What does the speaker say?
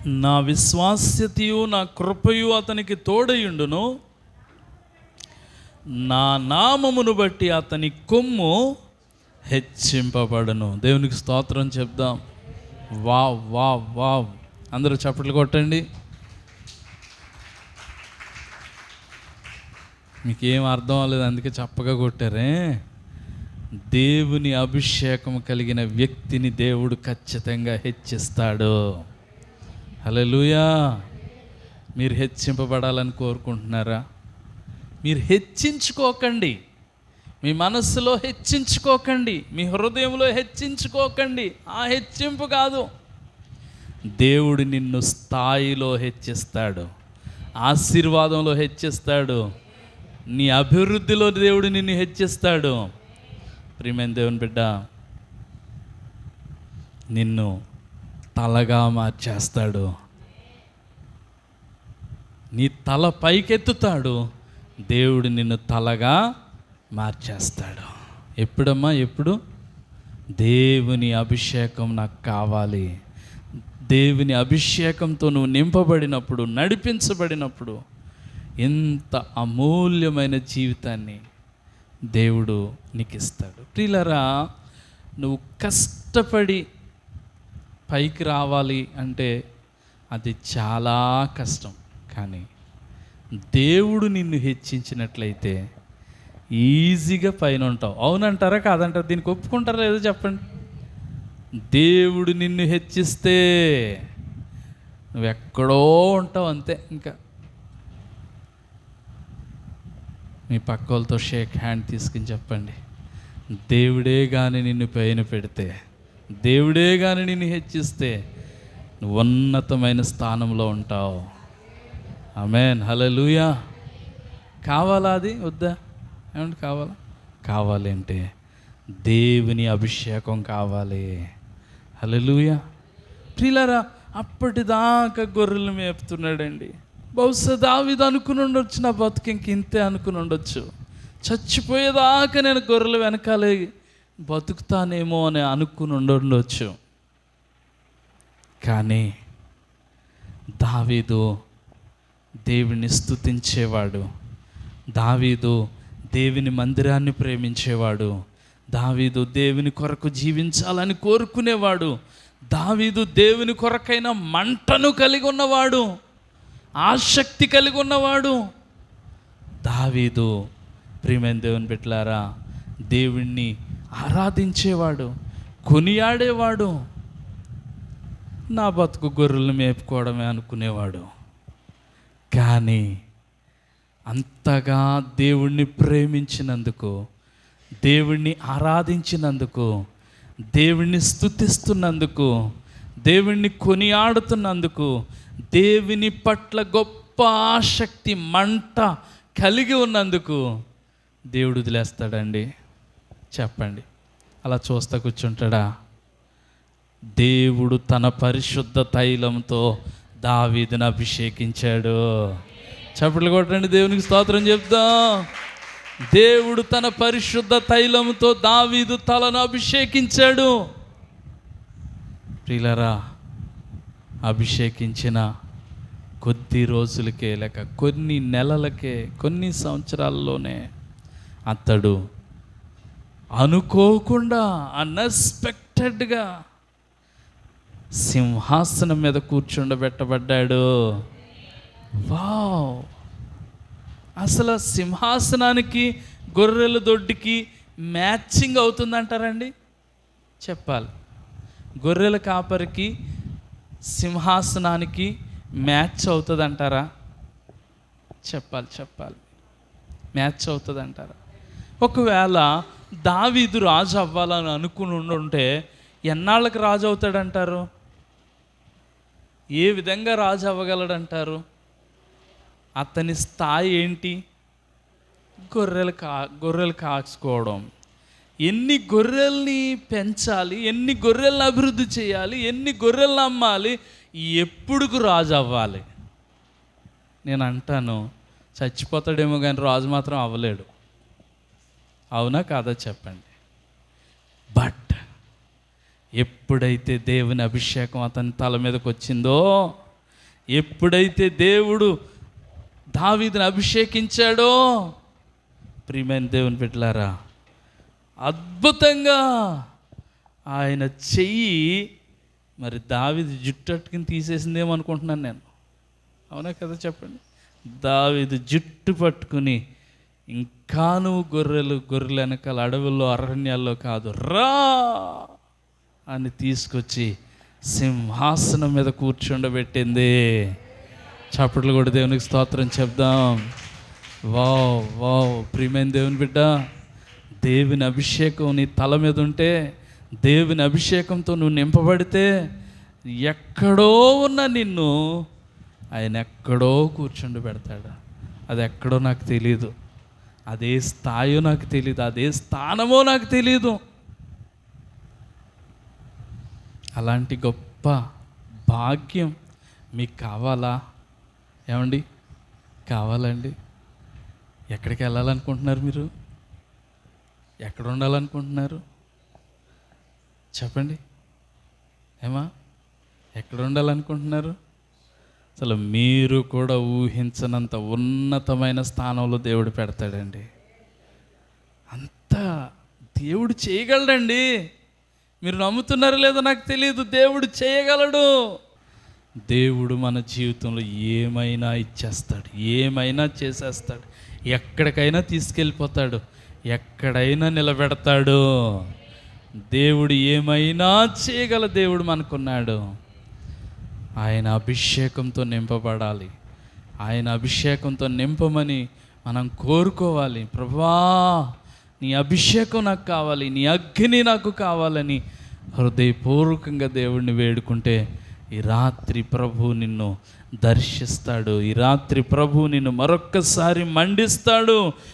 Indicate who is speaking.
Speaker 1: నా విశ్వాస్యతయు నా కృపయు అతనికి తోడయుండును, నా నామమును బట్టి అతని కొమ్ము హెచ్చింపబడును. దేవునికి స్తోత్రం చెప్దాం. వావ్ వావ్ వావ్, అందరూ చప్పట్లు కొట్టండి. మీకేం అర్థం అవ్వలేదు, అందుకే చప్పగా కొట్టారే. దేవుని అభిషేకం కలిగిన వ్యక్తిని దేవుడు ఖచ్చితంగా హెచ్చిస్తాడు. హల్లెలూయా. మీరు హెచ్చింపబడాలని కోరుకుంటున్నారా? మీరు హెచ్చించుకోకండి, మీ మనస్సులో హెచ్చించుకోకండి, మీ హృదయంలో హెచ్చించుకోకండి. ఆ హెచ్చింపు కాదు. దేవుడు నిన్ను స్థాయిలో హెచ్చిస్తాడు, ఆశీర్వాదంలో హెచ్చిస్తాడు, నీ అభివృద్ధిలో దేవుడు నిన్ను హెచ్చిస్తాడు. ప్రియమైన దేవుని బిడ్డ, నిన్ను తలగా మార్చేస్తాడు. నీ తల పైకెత్తుతాడు, దేవుడు నిన్ను తలగా మార్చేస్తాడు. ఎప్పుడమ్మా? ఎప్పుడు? దేవుని అభిషేకం నాకు కావాలి. దేవుని అభిషేకంతో నువ్వు నింపబడినప్పుడు, నడిపించబడినప్పుడు ఎంత అమూల్యమైన జీవితాన్ని దేవుడు నీకు ఇస్తాడు. ప్రియులారా, నువ్వు కష్టపడి పైకి రావాలి అంటే అది చాలా కష్టం. కానీ దేవుడు నిన్ను హెచ్చించినట్లయితే ఈజీగా పైన ఉంటావు. అవునంటారా కాదంటారా? దీనికి ఒప్పుకుంటారా లేదో చెప్పండి. దేవుడు నిన్ను హెచ్చిస్తే నువ్వెక్కడో ఉంటావు అంతే. ఇంకా మీ పక్క వాళ్ళతో షేక్ హ్యాండ్ తీసుకుని చెప్పండి, దేవుడే కానీ నిన్ను పైన పెడితే, దేవుడే కానీ నిన్ను హెచ్చిస్తే నువ్వు ఉన్నతమైన స్థానంలో ఉంటావు. ఆమేన్. హల్లెలూయా. కావాలా? అది వద్దా? ఏమంటే కావాలా? కావాలి అంటే దేవుని అభిషేకం కావాలి. హల్లెలూయా. ప్రియులారా, అప్పటిదాకా గొర్రెలు మేపుతున్నాడండి. బహుశా దావీదు అనుకుని ఉండొచ్చు, నా బతుకు ఇంక ఇంతే అనుకుని ఉండొచ్చు. చచ్చిపోయేదాకా నేను గొర్రెలు వెనకాలే బతుకుతానేమో అని అనుకుని ఉండొచ్చు. కానీ దావీదు దేవుని స్తుతించేవాడు, దావీదు దేవుని మందిరాన్ని ప్రేమించేవాడు, దావీదు దేవుని కొరకు జీవించాలని కోరుకునేవాడు, దావీదు దేవుని కొరకైన మంటను కలిగి ఉన్నవాడు, ఆసక్తి కలిగి ఉన్నవాడు. దావీదు ప్రియమైన దేవుని బిడ్డలారా, దేవుణ్ణి ఆరాధించేవాడు, కొనియాడేవాడు. నా బతుకు గొర్రెలను మేపుకోవడమే అనుకునేవాడు. కానీ అంతగా దేవుణ్ణి ప్రేమించినందుకు, దేవుణ్ణి ఆరాధించినందుకు, దేవుణ్ణి స్తుతిస్తున్నందుకు, దేవుణ్ణి కొనియాడుతున్నందుకు, దేవుని పట్ల గొప్ప ఆసక్తి, మంట కలిగి ఉన్నందుకు దేవుడు వదిలేస్తాడండి? చెప్పండి. అలా చూస్తా కూర్చుంటాడా? దేవుడు తన పరిశుద్ధ తైలంతో దావీదును అభిషేకించాడు. చప్పట్లు కొట్టండి, దేవునికి స్తోత్రం చెప్దాం. దేవుడు తన పరిశుద్ధ తైలంతో దావీదు తలను అభిషేకించాడు. ప్రియులారా, అభిషేకించిన కొద్ది రోజులకే, లేక కొన్ని నెలలకే, కొన్ని సంవత్సరాల్లోనే అతడు అనుకోకుండా, అన్ఎక్స్పెక్టెడ్గా సింహాసనం మీద కూర్చుండబెట్టబడ్డాడు. వావ్! అసలు సింహాసనానికి గొర్రెల దొడ్డికి మ్యాచింగ్ అవుతుందంటారండి? చెప్పాలి. గొర్రెల కాపరికి సింహాసనానికి మ్యాచ్ అవుతుంది అంటారా? చెప్పాలి. మ్యాచ్ అవుతుంది అంటారా? ఒకవేళ దావీదు రాజు అవ్వాలని అనుకుని ఉంటే ఎన్నాళ్ళకి రాజు అవుతాడంటారు? ఏ విధంగా రాజు అవ్వగలడంటారు? అతని స్థాయి ఏంటి? గొర్రెలు కాచుకోవడం. ఎన్ని గొర్రెల్ని పెంచాలి, ఎన్ని గొర్రెలను అభివృద్ధి చేయాలి, ఎన్ని గొర్రెలను అమ్మాలి, ఎప్పుడుకు రాజు అవ్వాలి? నేను అంటాను, చచ్చిపోతాడేమో కానీ రాజు మాత్రం అవ్వలేడు. అవునా కాదా చెప్పండి? బట్ ఎప్పుడైతే దేవుని అభిషేకం అతని తల మీదకి వచ్చిందో ఎప్పుడైతే దేవుడు దావీదుని అభిషేకించాడో, ప్రియమైన దేవుని బిడ్డలారా, అద్భుతంగా ఆయన చెయ్యి మరి దావీదు జుట్టు అట్టుకుని తీసేసిందేమో అనుకుంటున్నాను నేను. అవునా కదా చెప్పండి. దావీదు జుట్టు పట్టుకుని, ఇంకా నువ్వు గొర్రెలు వెనకాల అడవుల్లో అరణ్యాల్లో కాదు, రా అని తీసుకొచ్చి సింహాసనం మీద కూర్చుండబెట్టింది. చప్పట్లు కూడా దేవునికి స్తోత్రం చెప్దాం. Wow wow. ప్రియమైన దేవుని బిడ్డ, దేవుని అభిషేకం నీ తల మీద ఉంటే, దేవుని అభిషేకంతో నువ్వు నింపబడితే, ఎక్కడో ఉన్న నిన్ను ఆయన ఎక్కడో కూర్చుండి పెడతాడు. అది ఎక్కడో నాకు తెలీదు, అదే స్థాయో నాకు తెలీదు, అదే స్థానమో నాకు తెలీదు. అలాంటి గొప్ప భాగ్యం మీకు కావాలా? ఏమండి, కావాలండి? ఎక్కడికి వెళ్ళాలనుకుంటున్నారు మీరు? ఎక్కడ ఉండాలనుకుంటున్నారు? చెప్పండి. ఏమా, ఎక్కడ ఉండాలనుకుంటున్నారు? అసలు మీరు కూడా ఊహించనంత ఉన్నతమైన స్థానంలో దేవుడు పెడతాడండి. అంత దేవుడు చేయగలడండి. మీరు నమ్ముతున్నారో లేదో నాకు తెలియదు. దేవుడు చేయగలడు. దేవుడు మన జీవితంలో ఏమైనా ఇచ్చేస్తాడు, ఏమైనా చేసేస్తాడు, ఎక్కడికైనా తీసుకెళ్ళిపోతాడు, ఎక్కడైనా నిలబెడతాడు. దేవుడు ఏమైనా చేయగల దేవుడు మనకున్నాడు. ఆయన అభిషేకంతో నింపబడాలి. ఆయన అభిషేకంతో నింపమని మనం కోరుకోవాలి. ప్రభువా, నీ అభిషేకం నాకు కావాలి, నీ అగ్ని నాకు కావాలని హృదయపూర్వకంగా దేవుడిని వేడుకుంటే, ఈ రాత్రి ప్రభు నిన్ను దర్శిస్తాడు. ఈ రాత్రి ప్రభు నిన్ను మరొక్కసారి మండిస్తాడు.